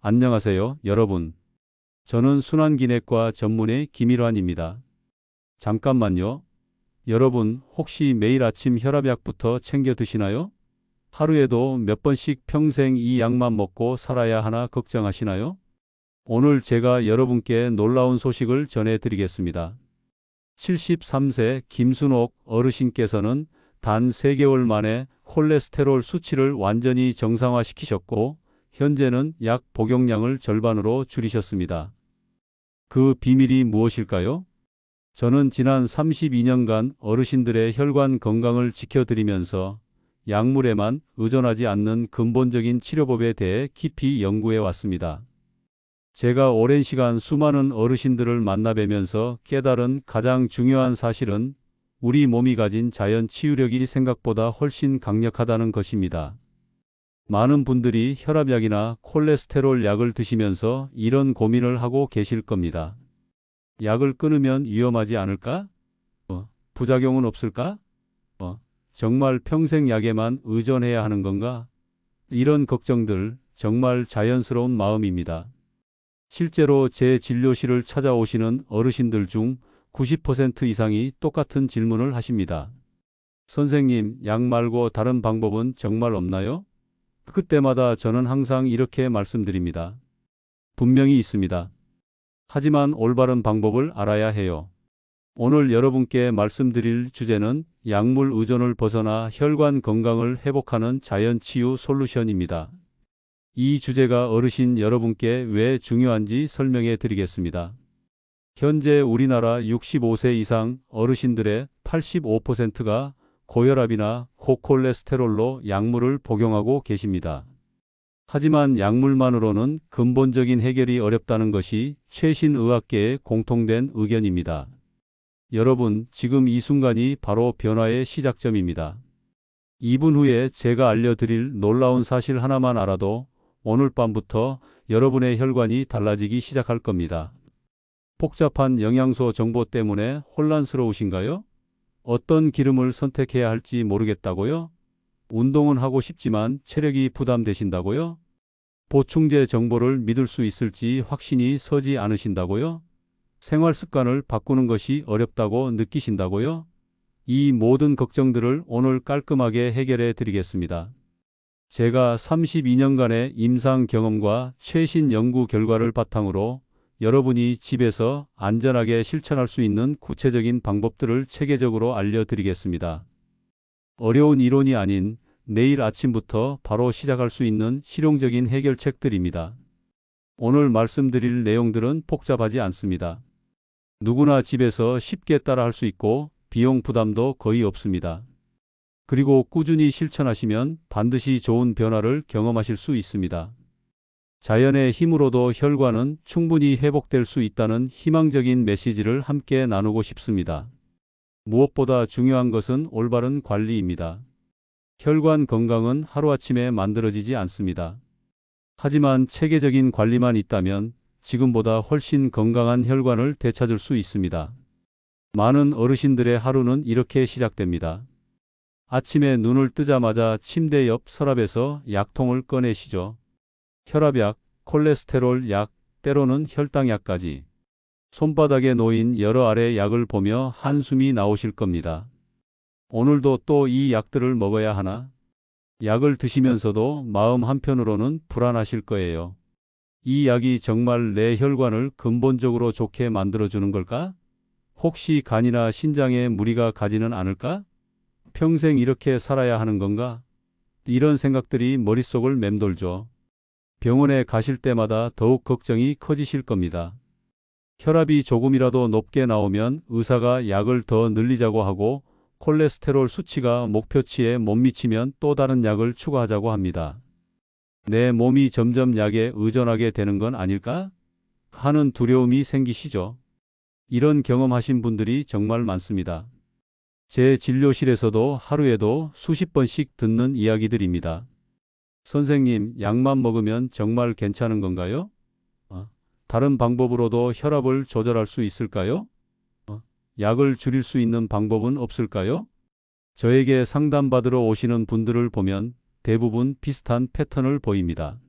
안녕하세요, 여러분. 저는 순환기내과 전문의 김일환입니다. 잠깐만요. 여러분, 혹시 매일 아침 혈압약부터 챙겨 드시나요? 하루에도 몇 번씩 평생 이 약만 먹고 살아야 하나 걱정하시나요? 오늘 제가 여러분께 놀라운 소식을 전해드리겠습니다. 73세 김순옥 어르신께서는 단 3개월 만에 콜레스테롤 수치를 완전히 정상화시키셨고, 현재는 약 복용량을 절반으로 줄이셨습니다. 그 비밀이 무엇일까요? 저는 지난 32년간 어르신들의 혈관 건강을 지켜드리면서 약물에만 의존하지 않는 근본적인 치료법에 대해 깊이 연구해 왔습니다. 제가 오랜 시간 수많은 어르신들을 만나뵈면서 깨달은 가장 중요한 사실은 우리 몸이 가진 자연 치유력이 생각보다 훨씬 강력하다는 것입니다. 많은 분들이 혈압약이나 콜레스테롤 약을 드시면서 이런 고민을 하고 계실 겁니다. 약을 끊으면 위험하지 않을까? 부작용은 없을까? 정말 평생 약에만 의존해야 하는 건가? 이런 걱정들 정말 자연스러운 마음입니다. 실제로 제 진료실을 찾아오시는 어르신들 중 90% 이상이 똑같은 질문을 하십니다. 선생님, 약 말고 다른 방법은 정말 없나요? 그때마다 저는 항상 이렇게 말씀드립니다. 분명히 있습니다. 하지만 올바른 방법을 알아야 해요. 오늘 여러분께 말씀드릴 주제는 약물 의존을 벗어나 혈관 건강을 회복하는 자연 치유 솔루션입니다. 이 주제가 어르신 여러분께 왜 중요한지 설명해 드리겠습니다. 현재 우리나라 65세 이상 어르신들의 85%가 고혈압이나 고콜레스테롤로 약물을 복용하고 계십니다. 하지만 약물만으로는 근본적인 해결이 어렵다는 것이 최신 의학계의 공통된 의견입니다. 여러분, 지금 이 순간이 바로 변화의 시작점입니다. 2분 후에 제가 알려드릴 놀라운 사실 하나만 알아도 오늘 밤부터 여러분의 혈관이 달라지기 시작할 겁니다. 복잡한 영양소 정보 때문에 혼란스러우신가요? 어떤 기름을 선택해야 할지 모르겠다고요? 운동은 하고 싶지만 체력이 부담되신다고요? 보충제 정보를 믿을 수 있을지 확신이 서지 않으신다고요? 생활 습관을 바꾸는 것이 어렵다고 느끼신다고요? 이 모든 걱정들을 오늘 깔끔하게 해결해 드리겠습니다. 제가 32년간의 임상 경험과 최신 연구 결과를 바탕으로 여러분이 집에서 안전하게 실천할 수 있는 구체적인 방법들을 체계적으로 알려드리겠습니다. 어려운 이론이 아닌 내일 아침부터 바로 시작할 수 있는 실용적인 해결책들입니다. 오늘 말씀드릴 내용들은 복잡하지 않습니다. 누구나 집에서 쉽게 따라할 수 있고 비용 부담도 거의 없습니다. 그리고 꾸준히 실천하시면 반드시 좋은 변화를 경험하실 수 있습니다. 자연의 힘으로도 혈관은 충분히 회복될 수 있다는 희망적인 메시지를 함께 나누고 싶습니다. 무엇보다 중요한 것은 올바른 관리입니다. 혈관 건강은 하루아침에 만들어지지 않습니다. 하지만 체계적인 관리만 있다면 지금보다 훨씬 건강한 혈관을 되찾을 수 있습니다. 많은 어르신들의 하루는 이렇게 시작됩니다. 아침에 눈을 뜨자마자 침대 옆 서랍에서 약통을 꺼내시죠. 혈압약, 콜레스테롤 약, 때로는 혈당약까지. 손바닥에 놓인 여러 알의 약을 보며 한숨이 나오실 겁니다. 오늘도 또 이 약들을 먹어야 하나? 약을 드시면서도 마음 한편으로는 불안하실 거예요. 이 약이 정말 내 혈관을 근본적으로 좋게 만들어주는 걸까? 혹시 간이나 신장에 무리가 가지는 않을까? 평생 이렇게 살아야 하는 건가? 이런 생각들이 머릿속을 맴돌죠. 병원에 가실 때마다 더욱 걱정이 커지실 겁니다. 혈압이 조금이라도 높게 나오면 의사가 약을 더 늘리자고 하고 콜레스테롤 수치가 목표치에 못 미치면 또 다른 약을 추가하자고 합니다. 내 몸이 점점 약에 의존하게 되는 건 아닐까? 하는 두려움이 생기시죠. 이런 경험하신 분들이 정말 많습니다. 제 진료실에서도 하루에도 수십 번씩 듣는 이야기들입니다. 선생님, 약만 먹으면 정말 괜찮은 건가요? 다른 방법으로도 혈압을 조절할 수 있을까요? 약을 줄일 수 있는 방법은 없을까요? 저에게 상담받으러 오시는 분들을 보면 대부분 비슷한 패턴을 보입니다.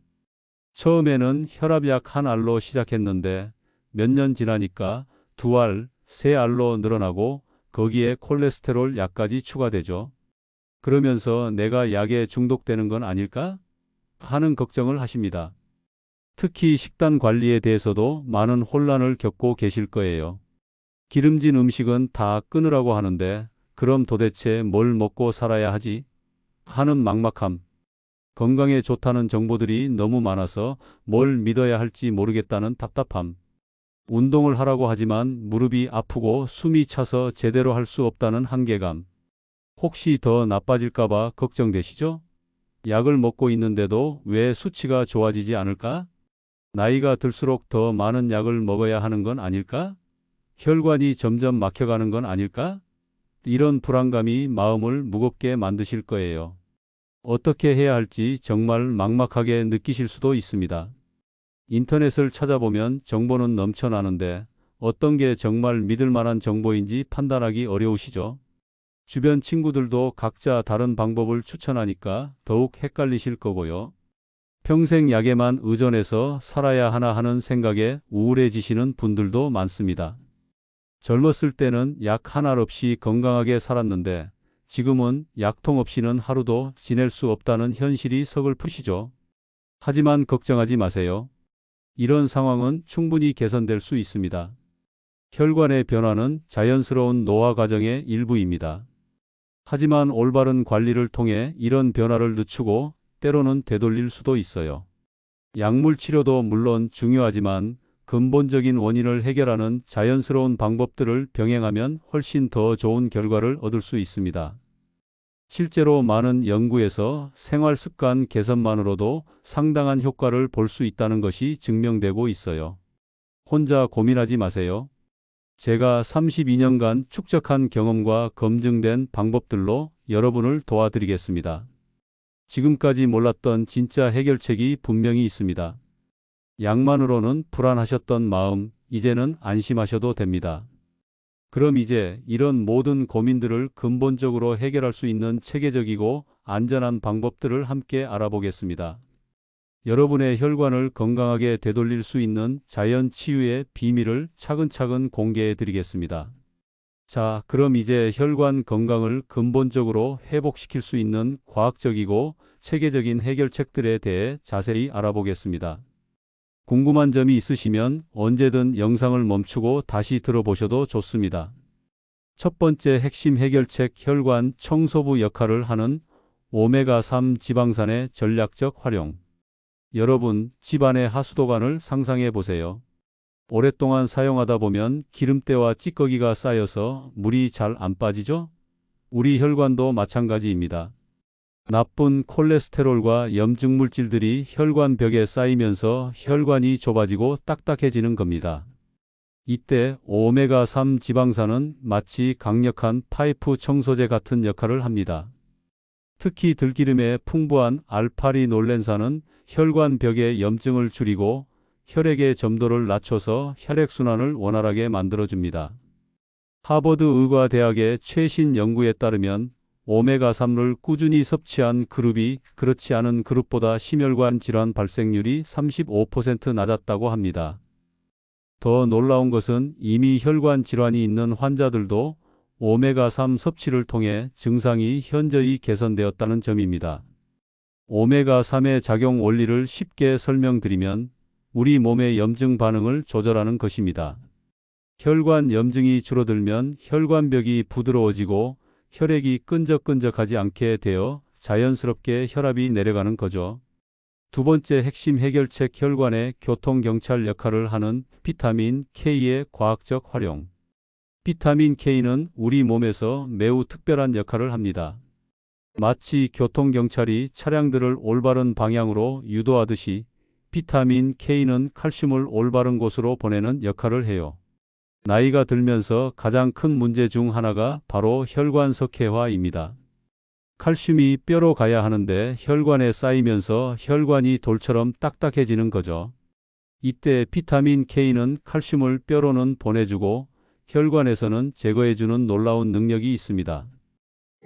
처음에는 혈압약 한 알로 시작했는데 몇 년 지나니까 두 알, 세 알로 늘어나고 거기에 콜레스테롤 약까지 추가되죠. 그러면서 내가 약에 중독되는 건 아닐까 하는 걱정을 하십니다. 특히 식단 관리에 대해서도 많은 혼란을 겪고 계실 거예요. 기름진 음식은 다 끊으라고 하는데 그럼 도대체 뭘 먹고 살아야 하지? 하는 막막함. 건강에 좋다는 정보들이 너무 많아서 뭘 믿어야 할지 모르겠다는 답답함. 운동을 하라고 하지만 무릎이 아프고 숨이 차서 제대로 할 수 없다는 한계감. 혹시 더 나빠질까봐 걱정되시죠? 약을 먹고 있는데도 왜 수치가 좋아지지 않을까? 나이가 들수록 더 많은 약을 먹어야 하는 건 아닐까? 혈관이 점점 막혀가는 건 아닐까? 이런 불안감이 마음을 무겁게 만드실 거예요. 어떻게 해야 할지 정말 막막하게 느끼실 수도 있습니다. 인터넷을 찾아보면 정보는 넘쳐나는데 어떤 게 정말 믿을 만한 정보인지 판단하기 어려우시죠? 주변 친구들도 각자 다른 방법을 추천하니까 더욱 헷갈리실 거고요. 평생 약에만 의존해서 살아야 하나 하는 생각에 우울해지시는 분들도 많습니다. 젊었을 때는 약 한 알 없이 건강하게 살았는데 지금은 약통 없이는 하루도 지낼 수 없다는 현실이 서글프시죠. 하지만 걱정하지 마세요. 이런 상황은 충분히 개선될 수 있습니다. 혈관의 변화는 자연스러운 노화 과정의 일부입니다. 하지만 올바른 관리를 통해 이런 변화를 늦추고 때로는 되돌릴 수도 있어요. 약물 치료도 물론 중요하지만 근본적인 원인을 해결하는 자연스러운 방법들을 병행하면 훨씬 더 좋은 결과를 얻을 수 있습니다. 실제로 많은 연구에서 생활 습관 개선만으로도 상당한 효과를 볼 수 있다는 것이 증명되고 있어요. 혼자 고민하지 마세요. 제가 32년간 축적한 경험과 검증된 방법들로 여러분을 도와드리겠습니다. 지금까지 몰랐던 진짜 해결책이 분명히 있습니다. 약만으로는 불안하셨던 마음, 이제는 안심하셔도 됩니다. 그럼 이제 이런 모든 고민들을 근본적으로 해결할 수 있는 체계적이고 안전한 방법들을 함께 알아보겠습니다. 여러분의 혈관을 건강하게 되돌릴 수 있는 자연 치유의 비밀을 차근차근 공개해 드리겠습니다. 자, 그럼 이제 혈관 건강을 근본적으로 회복시킬 수 있는 과학적이고 체계적인 해결책들에 대해 자세히 알아보겠습니다. 궁금한 점이 있으시면 언제든 영상을 멈추고 다시 들어보셔도 좋습니다. 첫 번째 핵심 해결책 혈관 청소부 역할을 하는 오메가3 지방산의 전략적 활용. 여러분, 집안의 하수도관을 상상해 보세요. 오랫동안 사용하다 보면 기름때와 찌꺼기가 쌓여서 물이 잘 안 빠지죠? 우리 혈관도 마찬가지입니다. 나쁜 콜레스테롤과 염증 물질들이 혈관벽에 쌓이면서 혈관이 좁아지고 딱딱해지는 겁니다. 이때 오메가3 지방산은 마치 강력한 파이프 청소제 같은 역할을 합니다. 특히 들기름의 풍부한 알파리놀렌산은 혈관벽의 염증을 줄이고 혈액의 점도를 낮춰서 혈액순환을 원활하게 만들어줍니다. 하버드 의과대학의 최신 연구에 따르면 오메가3를 꾸준히 섭취한 그룹이 그렇지 않은 그룹보다 심혈관 질환 발생률이 35% 낮았다고 합니다. 더 놀라운 것은 이미 혈관 질환이 있는 환자들도 오메가3 섭취를 통해 증상이 현저히 개선되었다는 점입니다. 오메가3의 작용 원리를 쉽게 설명드리면 우리 몸의 염증 반응을 조절하는 것입니다. 혈관 염증이 줄어들면 혈관벽이 부드러워지고 혈액이 끈적끈적하지 않게 되어 자연스럽게 혈압이 내려가는 거죠. 두 번째 핵심 해결책 혈관의 교통경찰 역할을 하는 비타민 K의 과학적 활용. 비타민 K는 우리 몸에서 매우 특별한 역할을 합니다. 마치 교통경찰이 차량들을 올바른 방향으로 유도하듯이 비타민 K는 칼슘을 올바른 곳으로 보내는 역할을 해요. 나이가 들면서 가장 큰 문제 중 하나가 바로 혈관 석회화입니다. 칼슘이 뼈로 가야 하는데 혈관에 쌓이면서 혈관이 돌처럼 딱딱해지는 거죠. 이때 비타민 K는 칼슘을 뼈로는 보내주고 혈관에서는 제거해주는 놀라운 능력이 있습니다.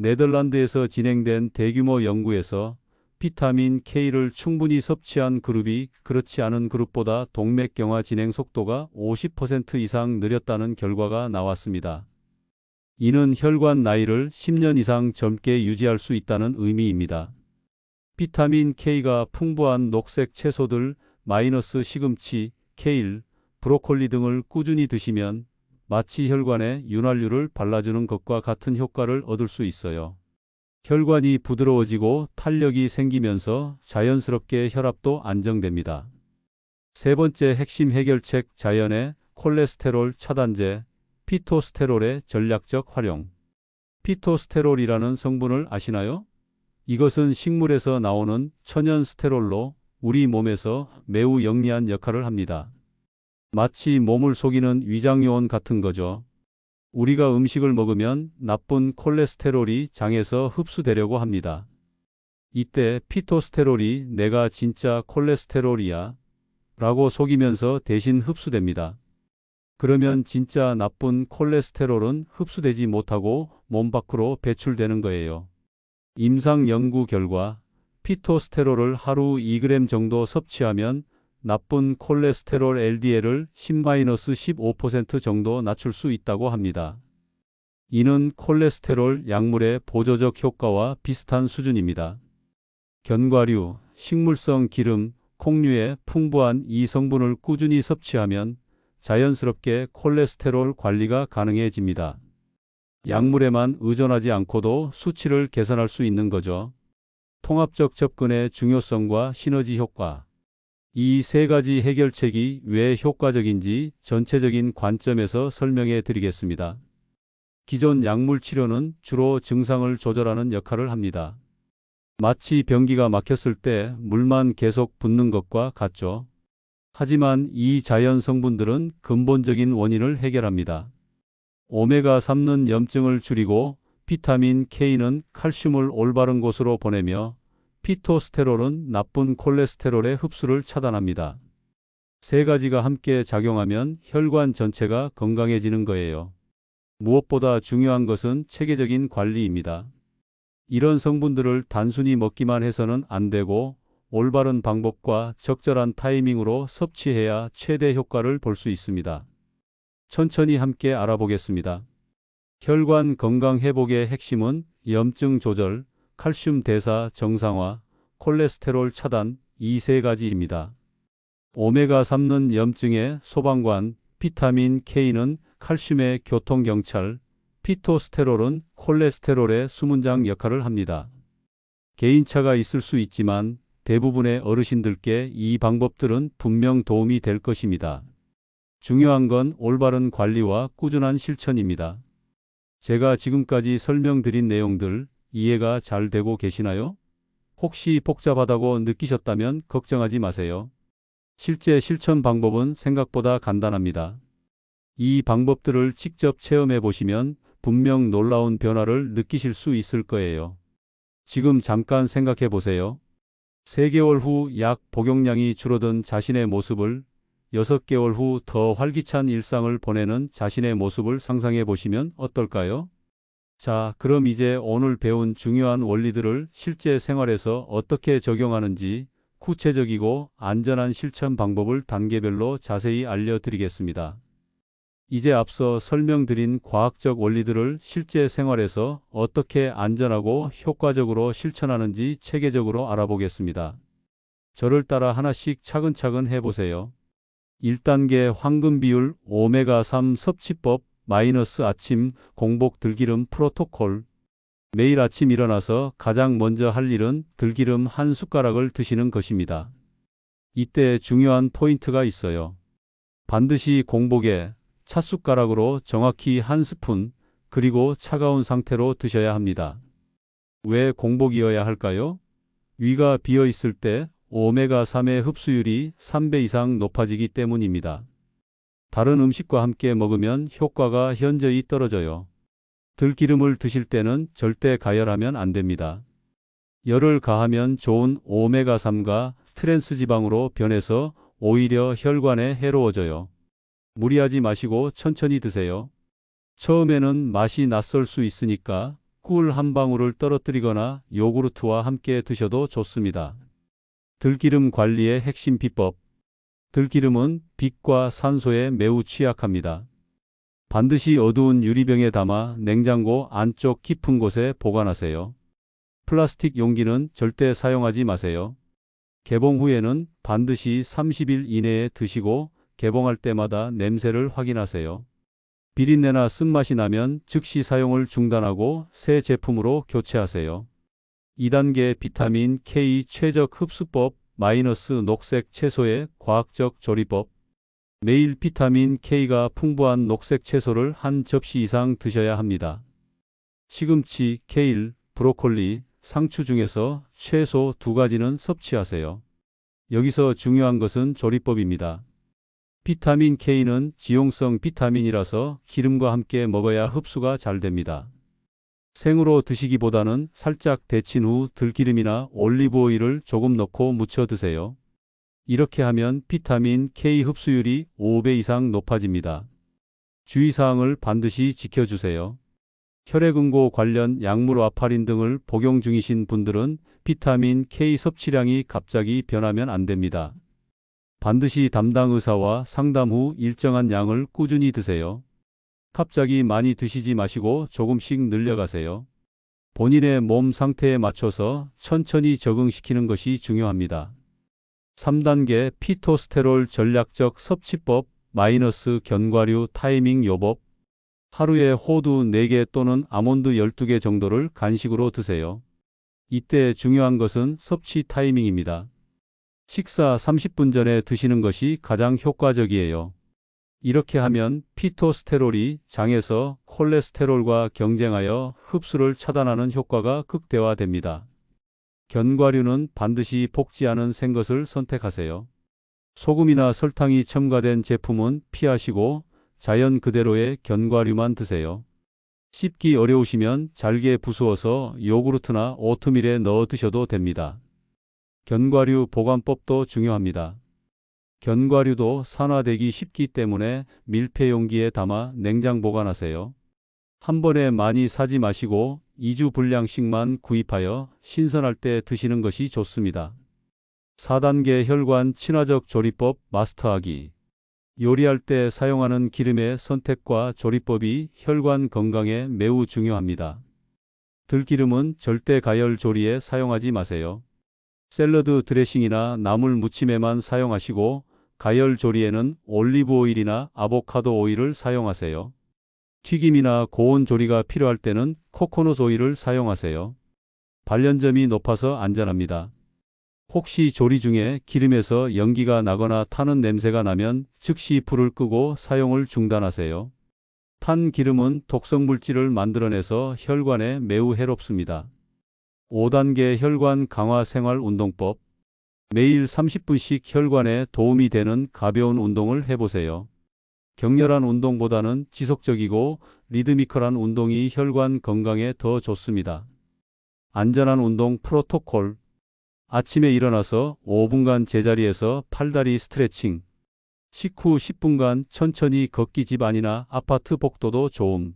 네덜란드에서 진행된 대규모 연구에서 비타민 K를 충분히 섭취한 그룹이 그렇지 않은 그룹보다 동맥경화 진행 속도가 50% 이상 느렸다는 결과가 나왔습니다. 이는 혈관 나이를 10년 이상 젊게 유지할 수 있다는 의미입니다. 비타민 K가 풍부한 녹색 채소들, 시금치, 케일, 브로콜리 등을 꾸준히 드시면 마치 혈관에 윤활유를 발라주는 것과 같은 효과를 얻을 수 있어요. 혈관이 부드러워지고 탄력이 생기면서 자연스럽게 혈압도 안정됩니다. 세 번째 핵심 해결책 자연의 콜레스테롤 차단제, 피토스테롤의 전략적 활용. 피토스테롤이라는 성분을 아시나요? 이것은 식물에서 나오는 천연 스테롤로 우리 몸에서 매우 영리한 역할을 합니다. 마치 몸을 속이는 위장요원 같은 거죠. 우리가 음식을 먹으면 나쁜 콜레스테롤이 장에서 흡수되려고 합니다. 이때 피토스테롤이 내가 진짜 콜레스테롤이야 라고 속이면서 대신 흡수됩니다. 그러면 진짜 나쁜 콜레스테롤은 흡수되지 못하고 몸 밖으로 배출되는 거예요. 임상 연구 결과 피토스테롤을 하루 2g 정도 섭취하면 나쁜 콜레스테롤 LDL을 10-15% 정도 낮출 수 있다고 합니다. 이는 콜레스테롤 약물의 보조적 효과와 비슷한 수준입니다. 견과류, 식물성 기름, 콩류에 풍부한 이 성분을 꾸준히 섭취하면 자연스럽게 콜레스테롤 관리가 가능해집니다. 약물에만 의존하지 않고도 수치를 개선할 수 있는 거죠. 통합적 접근의 중요성과 시너지 효과. 이 세 가지 해결책이 왜 효과적인지 전체적인 관점에서 설명해 드리겠습니다. 기존 약물 치료는 주로 증상을 조절하는 역할을 합니다. 마치 변기가 막혔을 때 물만 계속 붓는 것과 같죠. 하지만 이 자연 성분들은 근본적인 원인을 해결합니다. 오메가3는 염증을 줄이고 비타민 K는 칼슘을 올바른 곳으로 보내며 피토스테롤은 나쁜 콜레스테롤의 흡수를 차단합니다. 세 가지가 함께 작용하면 혈관 전체가 건강해지는 거예요. 무엇보다 중요한 것은 체계적인 관리입니다. 이런 성분들을 단순히 먹기만 해서는 안 되고 올바른 방법과 적절한 타이밍으로 섭취해야 최대 효과를 볼 수 있습니다. 천천히 함께 알아보겠습니다. 혈관 건강 회복의 핵심은 염증 조절, 칼슘 대사 정상화, 콜레스테롤 차단 이 세 가지입니다. 오메가3는 염증의 소방관, 비타민 K는 칼슘의 교통경찰, 피토스테롤은 콜레스테롤의 수문장 역할을 합니다. 개인차가 있을 수 있지만 대부분의 어르신들께 이 방법들은 분명 도움이 될 것입니다. 중요한 건 올바른 관리와 꾸준한 실천입니다. 제가 지금까지 설명드린 내용들 이해가 잘 되고 계시나요? 혹시 복잡하다고 느끼셨다면 걱정하지 마세요. 실제 실천 방법은 생각보다 간단합니다. 이 방법들을 직접 체험해 보시면 분명 놀라운 변화를 느끼실 수 있을 거예요. 지금 잠깐 생각해 보세요. 3개월 후 약 복용량이 줄어든 자신의 모습을 6개월 후 더 활기찬 일상을 보내는 자신의 모습을 상상해 보시면 어떨까요? 자, 그럼 이제 오늘 배운 중요한 원리들을 실제 생활에서 어떻게 적용하는지 구체적이고 안전한 실천 방법을 단계별로 자세히 알려드리겠습니다. 이제 앞서 설명드린 과학적 원리들을 실제 생활에서 어떻게 안전하고 효과적으로 실천하는지 체계적으로 알아보겠습니다. 저를 따라 하나씩 차근차근 해보세요. 1단계 황금 비율 오메가3 섭취법 아침 공복 들기름 프로토콜. 매일 아침 일어나서 가장 먼저 할 일은 들기름 한 숟가락을 드시는 것입니다. 이때 중요한 포인트가 있어요. 반드시 공복에 찻숟가락으로 정확히 한 스푼, 그리고 차가운 상태로 드셔야 합니다. 왜 공복이어야 할까요? 위가 비어 있을 때 오메가3의 흡수율이 3배 이상 높아지기 때문입니다. 다른 음식과 함께 먹으면 효과가 현저히 떨어져요. 들기름을 드실 때는 절대 가열하면 안 됩니다. 열을 가하면 좋은 오메가3가 트랜스지방으로 변해서 오히려 혈관에 해로워져요. 무리하지 마시고 천천히 드세요. 처음에는 맛이 낯설 수 있으니까 꿀 한 방울을 떨어뜨리거나 요구르트와 함께 드셔도 좋습니다. 들기름 관리의 핵심 비법. 들기름은 빛과 산소에 매우 취약합니다. 반드시 어두운 유리병에 담아 냉장고 안쪽 깊은 곳에 보관하세요. 플라스틱 용기는 절대 사용하지 마세요. 개봉 후에는 반드시 30일 이내에 드시고 개봉할 때마다 냄새를 확인하세요. 비린내나 쓴맛이 나면 즉시 사용을 중단하고 새 제품으로 교체하세요. 2단계 비타민 K 최적 흡수법 녹색 채소의 과학적 조리법. 매일 비타민 K가 풍부한 녹색 채소를 한 접시 이상 드셔야 합니다. 시금치, 케일, 브로콜리, 상추 중에서 최소 2가지는 섭취하세요. 여기서 중요한 것은 조리법입니다. 비타민 K는 지용성 비타민이라서 기름과 함께 먹어야 흡수가 잘 됩니다. 생으로 드시기보다는 살짝 데친 후 들기름이나 올리브 오일을 조금 넣고 무쳐 드세요. 이렇게 하면 비타민 K 흡수율이 5배 이상 높아집니다. 주의사항을 반드시 지켜주세요. 혈액응고 관련 약물 와파린 등을 복용 중이신 분들은 비타민 K 섭취량이 갑자기 변하면 안 됩니다. 반드시 담당 의사와 상담 후 일정한 양을 꾸준히 드세요. 갑자기 많이 드시지 마시고 조금씩 늘려가세요. 본인의 몸 상태에 맞춰서 천천히 적응시키는 것이 중요합니다. 3단계 피토스테롤 전략적 섭취법 견과류 타이밍 요법. 하루에 호두 4개 또는 아몬드 12개 정도를 간식으로 드세요. 이때 중요한 것은 섭취 타이밍입니다. 식사 30분 전에 드시는 것이 가장 효과적이에요. 이렇게 하면 피토스테롤이 장에서 콜레스테롤과 경쟁하여 흡수를 차단하는 효과가 극대화됩니다. 견과류는 반드시 볶지 않은 생것을 선택하세요. 소금이나 설탕이 첨가된 제품은 피하시고 자연 그대로의 견과류만 드세요. 씹기 어려우시면 잘게 부수어서 요구르트나 오트밀에 넣어 드셔도 됩니다. 견과류 보관법도 중요합니다. 견과류도 산화되기 쉽기 때문에 밀폐 용기에 담아 냉장 보관하세요. 한 번에 많이 사지 마시고 2주 분량씩만 구입하여 신선할 때 드시는 것이 좋습니다. 4단계 혈관 친화적 조리법 마스터하기. 요리할 때 사용하는 기름의 선택과 조리법이 혈관 건강에 매우 중요합니다. 들기름은 절대 가열 조리에 사용하지 마세요. 샐러드 드레싱이나 나물 무침에만 사용하시고 가열 조리에는 올리브 오일이나 아보카도 오일을 사용하세요. 튀김이나 고온 조리가 필요할 때는 코코넛 오일을 사용하세요. 발연점이 높아서 안전합니다. 혹시 조리 중에 기름에서 연기가 나거나 타는 냄새가 나면 즉시 불을 끄고 사용을 중단하세요. 탄 기름은 독성 물질을 만들어내서 혈관에 매우 해롭습니다. 5단계 혈관 강화 생활 운동법. 매일 30분씩 혈관에 도움이 되는 가벼운 운동을 해보세요. 격렬한 운동보다는 지속적이고 리드미컬한 운동이 혈관 건강에 더 좋습니다. 안전한 운동 프로토콜. 아침에 일어나서 5분간 제자리에서 팔다리 스트레칭. 식후 10분간 천천히 걷기. 집 안이나 아파트 복도도 좋음.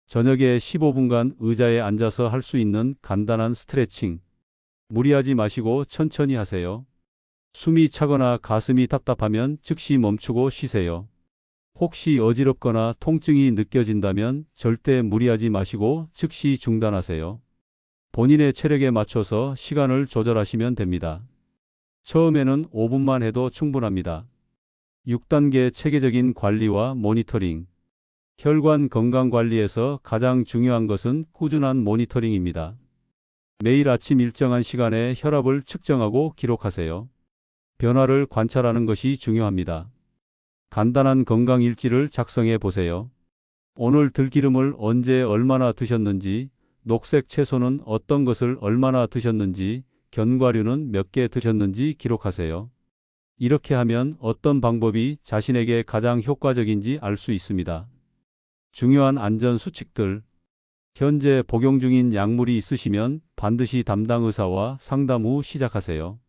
저녁에 15분간 의자에 앉아서 할 수 있는 간단한 스트레칭. 무리하지 마시고 천천히 하세요. 숨이 차거나 가슴이 답답하면 즉시 멈추고 쉬세요. 혹시 어지럽거나 통증이 느껴진다면 절대 무리하지 마시고 즉시 중단하세요. 본인의 체력에 맞춰서 시간을 조절하시면 됩니다. 처음에는 5분만 해도 충분합니다. 6단계 체계적인 관리와 모니터링. 혈관 건강 관리에서 가장 중요한 것은 꾸준한 모니터링입니다. 매일 아침 일정한 시간에 혈압을 측정하고 기록하세요. 변화를 관찰하는 것이 중요합니다. 간단한 건강 일지를 작성해 보세요. 오늘 들기름을 언제 얼마나 드셨는지, 녹색 채소는 어떤 것을 얼마나 드셨는지, 견과류는 몇 개 드셨는지 기록하세요. 이렇게 하면 어떤 방법이 자신에게 가장 효과적인지 알 수 있습니다. 중요한 안전 수칙들. 현재 복용 중인 약물이 있으시면 반드시 담당 의사와 상담 후 시작하세요.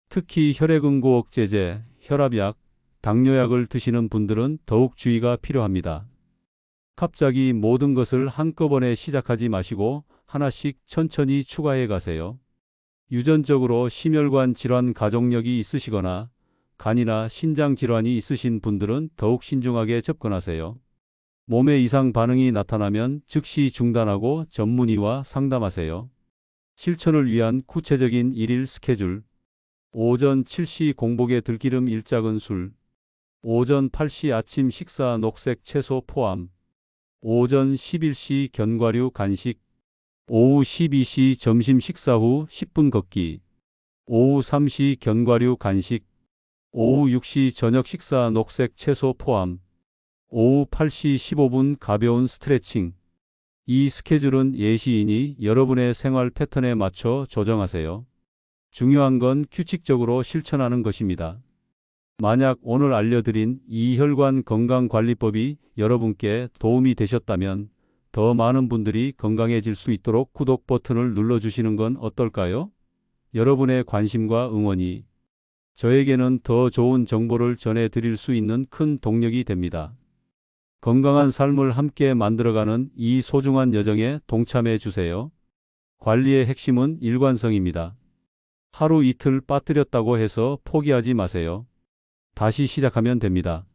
특히 혈액응고 억제제, 혈압약, 당뇨약을 드시는 분들은 더욱 주의가 필요합니다. 갑자기 모든 것을 한꺼번에 시작하지 마시고 하나씩 천천히 추가해 가세요. 유전적으로 심혈관 질환 가족력이 있으시거나 간이나 신장 질환이 있으신 분들은 더욱 신중하게 접근하세요. 몸에 이상 반응이 나타나면 즉시 중단하고 전문의와 상담하세요. 실천을 위한 구체적인 일일 스케줄. 오전 7시 공복에 들기름 1작은술. 오전 8시 아침 식사 녹색 채소 포함. 오전 11시 견과류 간식. 오후 12시 점심 식사 후 10분 걷기. 오후 3시 견과류 간식. 오후 6시 저녁 식사 녹색 채소 포함. 오후 8시 15분 가벼운 스트레칭. 이 스케줄은 예시이니 여러분의 생활 패턴에 맞춰 조정하세요. 중요한 건 규칙적으로 실천하는 것입니다. 만약 오늘 알려드린 이 혈관 건강관리법이 여러분께 도움이 되셨다면 더 많은 분들이 건강해질 수 있도록 구독 버튼을 눌러주시는 건 어떨까요? 여러분의 관심과 응원이 저에게는 더 좋은 정보를 전해드릴 수 있는 큰 동력이 됩니다. 건강한 삶을 함께 만들어가는 이 소중한 여정에 동참해 주세요. 관리의 핵심은 일관성입니다. 하루 이틀 빠뜨렸다고 해서 포기하지 마세요. 다시 시작하면 됩니다.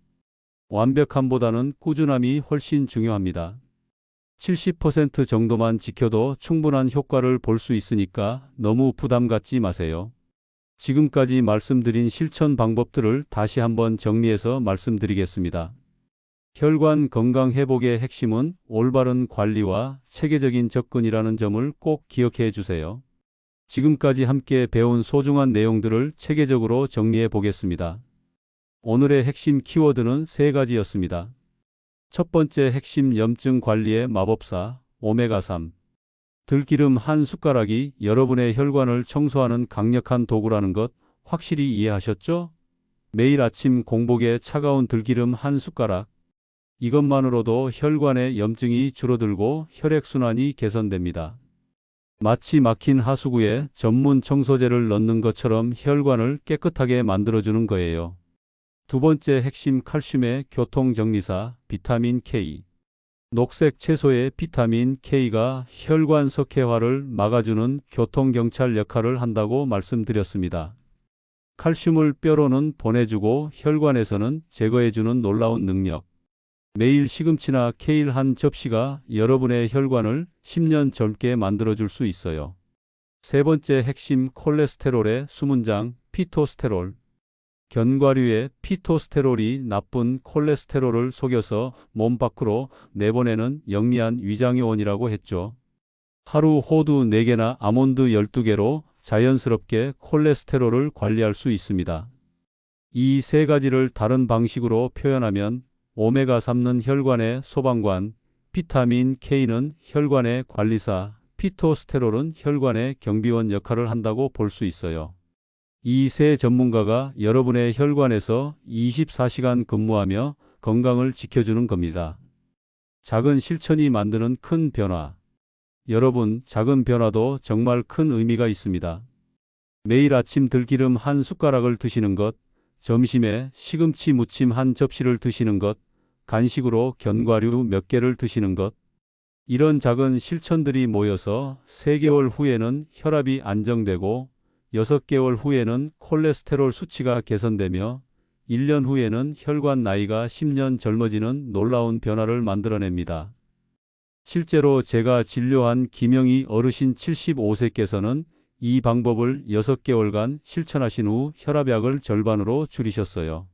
완벽함보다는 꾸준함이 훨씬 중요합니다. 70% 정도만 지켜도 충분한 효과를 볼 수 있으니까 너무 부담 갖지 마세요. 지금까지 말씀드린 실천 방법들을 다시 한번 정리해서 말씀드리겠습니다. 혈관 건강 회복의 핵심은 올바른 관리와 체계적인 접근이라는 점을 꼭 기억해 주세요. 지금까지 함께 배운 소중한 내용들을 체계적으로 정리해 보겠습니다. 오늘의 핵심 키워드는 3가지였습니다. 첫 번째 핵심 염증 관리의 마법사 오메가3. 들기름 한 숟가락이 여러분의 혈관을 청소하는 강력한 도구라는 것 확실히 이해하셨죠? 매일 아침 공복에 차가운 들기름 한 숟가락. 이것만으로도 혈관의 염증이 줄어들고 혈액순환이 개선됩니다. 마치 막힌 하수구에 전문 청소제를 넣는 것처럼 혈관을 깨끗하게 만들어주는 거예요. 두 번째 핵심 칼슘의 교통정리사 비타민 K. 녹색 채소의 비타민 K가 혈관 석회화를 막아주는 교통경찰 역할을 한다고 말씀드렸습니다. 칼슘을 뼈로는 보내주고 혈관에서는 제거해주는 놀라운 능력. 매일 시금치나 케일 한 접시가 여러분의 혈관을 10년 젊게 만들어줄 수 있어요. 세 번째 핵심 콜레스테롤의 수문장 피토스테롤. 견과류의 피토스테롤이 나쁜 콜레스테롤을 속여서 몸 밖으로 내보내는 영리한 위장요원이라고 했죠. 하루 호두 4개나 아몬드 12개로 자연스럽게 콜레스테롤을 관리할 수 있습니다. 이 3가지를 다른 방식으로 표현하면 오메가3는 혈관의 소방관, 비타민 K는 혈관의 관리사, 피토스테롤은 혈관의 경비원 역할을 한다고 볼 수 있어요. 이 세 전문가가 여러분의 혈관에서 24시간 근무하며 건강을 지켜주는 겁니다. 작은 실천이 만드는 큰 변화. 여러분, 작은 변화도 정말 큰 의미가 있습니다. 매일 아침 들기름 한 숟가락을 드시는 것, 점심에 시금치 무침 한 접시를 드시는 것, 간식으로 견과류 몇 개를 드시는 것. 이런 작은 실천들이 모여서 3개월 후에는 혈압이 안정되고 6개월 후에는 콜레스테롤 수치가 개선되며 1년 후에는 혈관 나이가 10년 젊어지는 놀라운 변화를 만들어냅니다. 실제로 제가 진료한 김영희 어르신 75세께서는 이 방법을 6개월간 실천하신 후 혈압약을 절반으로 줄이셨어요.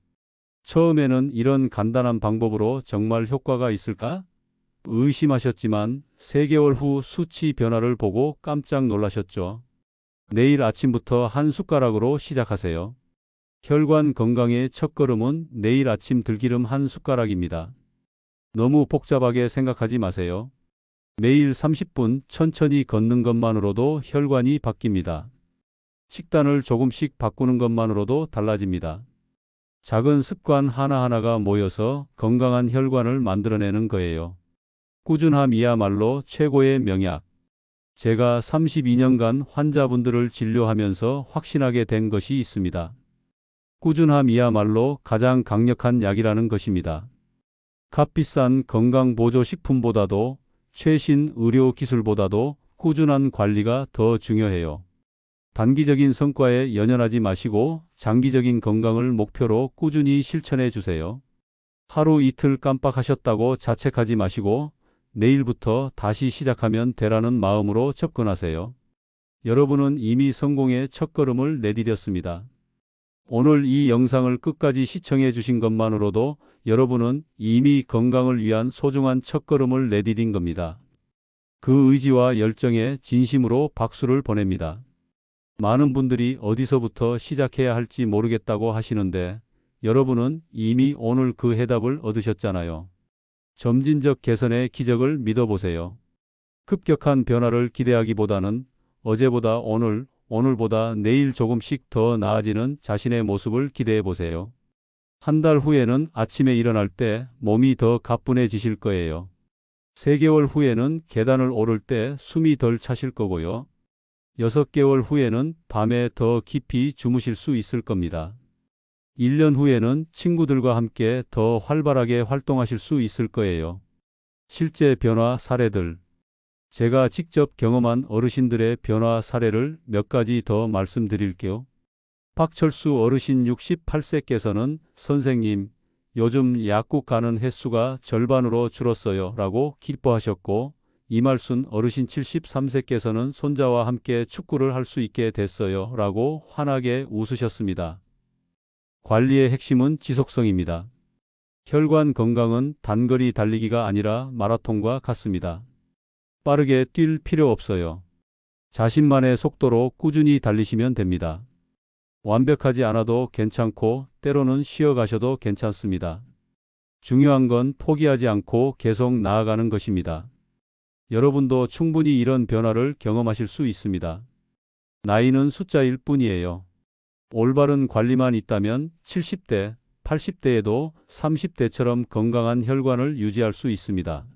처음에는 이런 간단한 방법으로 정말 효과가 있을까? 의심하셨지만 3개월 후 수치 변화를 보고 깜짝 놀라셨죠. 내일 아침부터 한 숟가락으로 시작하세요. 혈관 건강의 첫걸음은 내일 아침 들기름 한 숟가락입니다. 너무 복잡하게 생각하지 마세요. 매일 30분 천천히 걷는 것만으로도 혈관이 바뀝니다. 식단을 조금씩 바꾸는 것만으로도 달라집니다. 작은 습관 하나하나가 모여서 건강한 혈관을 만들어내는 거예요. 꾸준함이야말로 최고의 명약. 제가 32년간 환자분들을 진료하면서 확신하게 된 것이 있습니다. 꾸준함이야말로 가장 강력한 약이라는 것입니다. 값비싼 건강보조식품보다도 최신 의료기술보다도 꾸준한 관리가 더 중요해요. 단기적인 성과에 연연하지 마시고 장기적인 건강을 목표로 꾸준히 실천해 주세요. 하루 이틀 깜빡하셨다고 자책하지 마시고 내일부터 다시 시작하면 되라는 마음으로 접근하세요. 여러분은 이미 성공의 첫걸음을 내디뎠습니다. 오늘 이 영상을 끝까지 시청해 주신 것만으로도 여러분은 이미 건강을 위한 소중한 첫걸음을 내디딘 겁니다. 그 의지와 열정에 진심으로 박수를 보냅니다. 많은 분들이 어디서부터 시작해야 할지 모르겠다고 하시는데 여러분은 이미 오늘 그 해답을 얻으셨잖아요. 점진적 개선의 기적을 믿어보세요. 급격한 변화를 기대하기보다는 어제보다 오늘, 오늘보다 내일 조금씩 더 나아지는 자신의 모습을 기대해 보세요. 한 달 후에는 아침에 일어날 때 몸이 더 가뿐해지실 거예요. 3개월 후에는 계단을 오를 때 숨이 덜 차실 거고요. 6개월 후에는 밤에 더 깊이 주무실 수 있을 겁니다. 1년 후에는 친구들과 함께 더 활발하게 활동하실 수 있을 거예요. 실제 변화 사례들. 제가 직접 경험한 어르신들의 변화 사례를 몇 가지 더 말씀드릴게요. 박철수 어르신 68세께서는 선생님, 요즘 약국 가는 횟수가 절반으로 줄었어요 라고 기뻐하셨고, 이말순 어르신 73세께서는 손자와 함께 축구를 할 수 있게 됐어요 라고 환하게 웃으셨습니다. 관리의 핵심은 지속성입니다. 혈관 건강은 단거리 달리기가 아니라 마라톤과 같습니다. 빠르게 뛸 필요 없어요. 자신만의 속도로 꾸준히 달리시면 됩니다. 완벽하지 않아도 괜찮고 때로는 쉬어가셔도 괜찮습니다. 중요한 건 포기하지 않고 계속 나아가는 것입니다. 여러분도 충분히 이런 변화를 경험하실 수 있습니다. 나이는 숫자일 뿐이에요. 올바른 관리만 있다면 70대, 80대에도 30대처럼 건강한 혈관을 유지할 수 있습니다.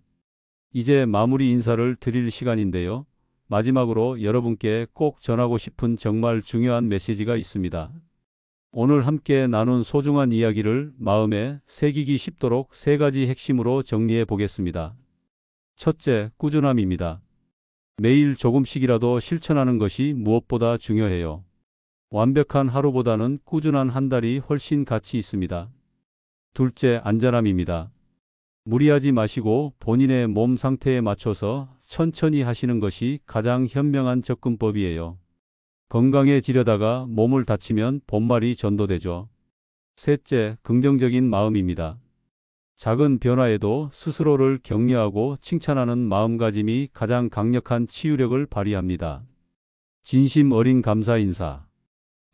이제 마무리 인사를 드릴 시간인데요. 마지막으로 여러분께 꼭 전하고 싶은 정말 중요한 메시지가 있습니다. 오늘 함께 나눈 소중한 이야기를 마음에 새기기 쉽도록 3가지 핵심으로 정리해 보겠습니다. 첫째, 꾸준함입니다. 매일 조금씩이라도 실천하는 것이 무엇보다 중요해요. 완벽한 하루보다는 꾸준한 한 달이 훨씬 가치 있습니다. 둘째, 안전함입니다. 무리하지 마시고 본인의 몸 상태에 맞춰서 천천히 하시는 것이 가장 현명한 접근법이에요. 건강해지려다가 몸을 다치면 본말이 전도되죠. 셋째, 긍정적인 마음입니다. 작은 변화에도 스스로를 격려하고 칭찬하는 마음가짐이 가장 강력한 치유력을 발휘합니다. 진심 어린 감사 인사.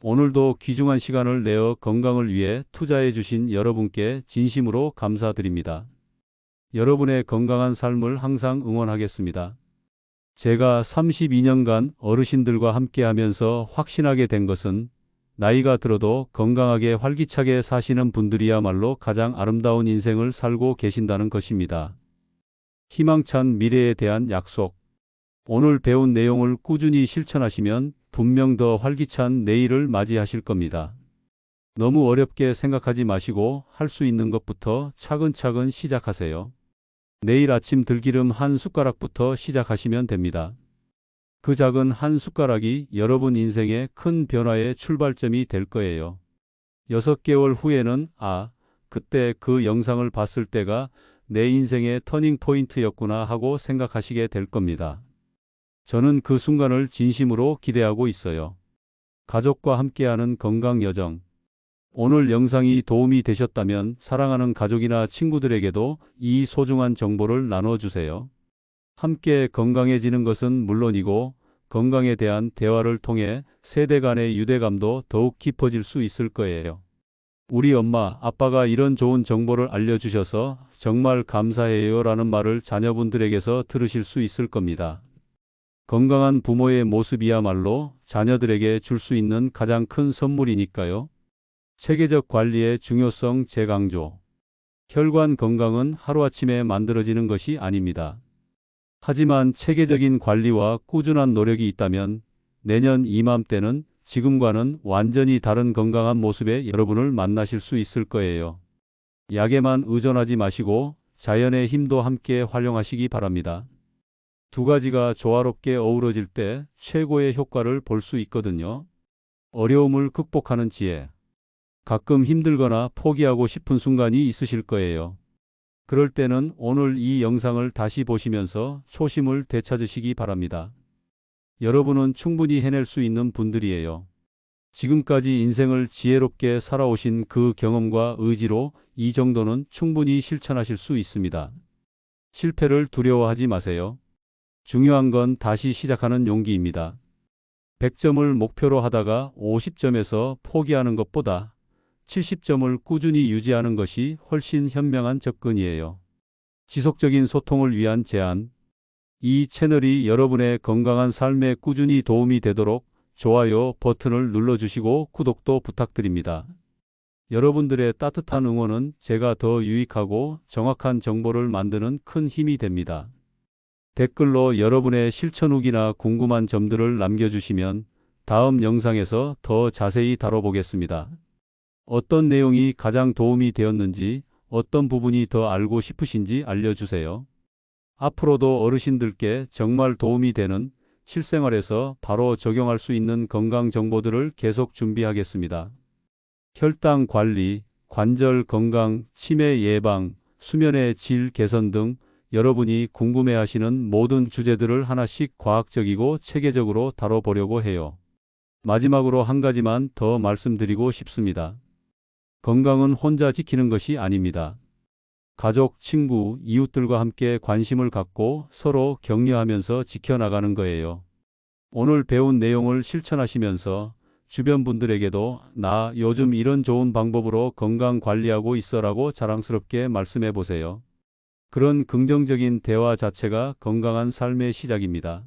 오늘도 귀중한 시간을 내어 건강을 위해 투자해 주신 여러분께 진심으로 감사드립니다. 여러분의 건강한 삶을 항상 응원하겠습니다. 제가 32년간 어르신들과 함께하면서 확신하게 된 것은 나이가 들어도 건강하게 활기차게 사시는 분들이야말로 가장 아름다운 인생을 살고 계신다는 것입니다. 희망찬 미래에 대한 약속. 오늘 배운 내용을 꾸준히 실천하시면 분명 더 활기찬 내일을 맞이하실 겁니다. 너무 어렵게 생각하지 마시고 할 수 있는 것부터 차근차근 시작하세요. 내일 아침 들기름 한 숟가락부터 시작하시면 됩니다. 그 작은 한 숟가락이 여러분 인생의 큰 변화의 출발점이 될 거예요. 6개월 후에는 그때 그 영상을 봤을 때가 내 인생의 터닝 포인트였구나 하고 생각하시게 될 겁니다. 저는 그 순간을 진심으로 기대하고 있어요. 가족과 함께하는 건강 여정. 오늘 영상이 도움이 되셨다면 사랑하는 가족이나 친구들에게도 이 소중한 정보를 나눠주세요. 함께 건강해지는 것은 물론이고 건강에 대한 대화를 통해 세대 간의 유대감도 더욱 깊어질 수 있을 거예요. 우리 엄마, 아빠가 이런 좋은 정보를 알려주셔서 정말 감사해요 라는 말을 자녀분들에게서 들으실 수 있을 겁니다. 건강한 부모의 모습이야말로 자녀들에게 줄 수 있는 가장 큰 선물이니까요. 체계적 관리의 중요성 재강조. 혈관 건강은 하루아침에 만들어지는 것이 아닙니다. 하지만 체계적인 관리와 꾸준한 노력이 있다면 내년 이맘때는 지금과는 완전히 다른 건강한 모습의 여러분을 만나실 수 있을 거예요. 약에만 의존하지 마시고 자연의 힘도 함께 활용하시기 바랍니다. 두 가지가 조화롭게 어우러질 때 최고의 효과를 볼 수 있거든요. 어려움을 극복하는 지혜. 가끔 힘들거나 포기하고 싶은 순간이 있으실 거예요. 그럴 때는 오늘 이 영상을 다시 보시면서 초심을 되찾으시기 바랍니다. 여러분은 충분히 해낼 수 있는 분들이에요. 지금까지 인생을 지혜롭게 살아오신 그 경험과 의지로 이 정도는 충분히 실천하실 수 있습니다. 실패를 두려워하지 마세요. 중요한 건 다시 시작하는 용기입니다. 100점을 목표로 하다가 50점에서 포기하는 것보다 70점을 꾸준히 유지하는 것이 훨씬 현명한 접근이에요. 지속적인 소통을 위한 제안. 이 채널이 여러분의 건강한 삶에 꾸준히 도움이 되도록 좋아요 버튼을 눌러주시고 구독도 부탁드립니다. 여러분들의 따뜻한 응원은 제가 더 유익하고 정확한 정보를 만드는 큰 힘이 됩니다. 댓글로 여러분의 실천 후기나 궁금한 점들을 남겨주시면 다음 영상에서 더 자세히 다뤄보겠습니다. 어떤 내용이 가장 도움이 되었는지, 어떤 부분이 더 알고 싶으신지 알려주세요. 앞으로도 어르신들께 정말 도움이 되는 실생활에서 바로 적용할 수 있는 건강 정보들을 계속 준비하겠습니다. 혈당 관리, 관절 건강, 치매 예방, 수면의 질 개선 등 여러분이 궁금해하시는 모든 주제들을 하나씩 과학적이고 체계적으로 다뤄보려고 해요. 마지막으로 한 가지만 더 말씀드리고 싶습니다. 건강은 혼자 지키는 것이 아닙니다. 가족, 친구, 이웃들과 함께 관심을 갖고 서로 격려하면서 지켜나가는 거예요. 오늘 배운 내용을 실천하시면서 주변 분들에게도 나 요즘 이런 좋은 방법으로 건강 관리하고 있어라고 자랑스럽게 말씀해 보세요. 그런 긍정적인 대화 자체가 건강한 삶의 시작입니다.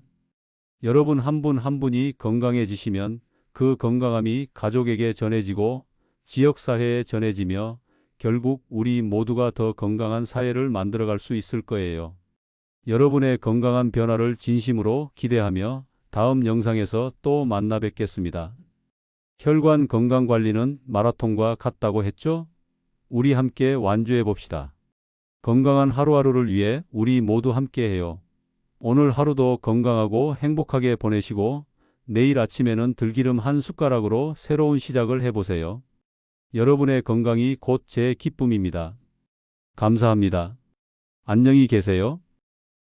여러분 한 분 한 분이 건강해지시면 그 건강함이 가족에게 전해지고 지역사회에 전해지며 결국 우리 모두가 더 건강한 사회를 만들어갈 수 있을 거예요. 여러분의 건강한 변화를 진심으로 기대하며 다음 영상에서 또 만나 뵙겠습니다. 혈관 건강 관리는 마라톤과 같다고 했죠? 우리 함께 완주해 봅시다. 건강한 하루하루를 위해 우리 모두 함께해요. 오늘 하루도 건강하고 행복하게 보내시고 내일 아침에는 들기름 한 숟가락으로 새로운 시작을 해보세요. 여러분의 건강이 곧 제 기쁨입니다. 감사합니다. 안녕히 계세요.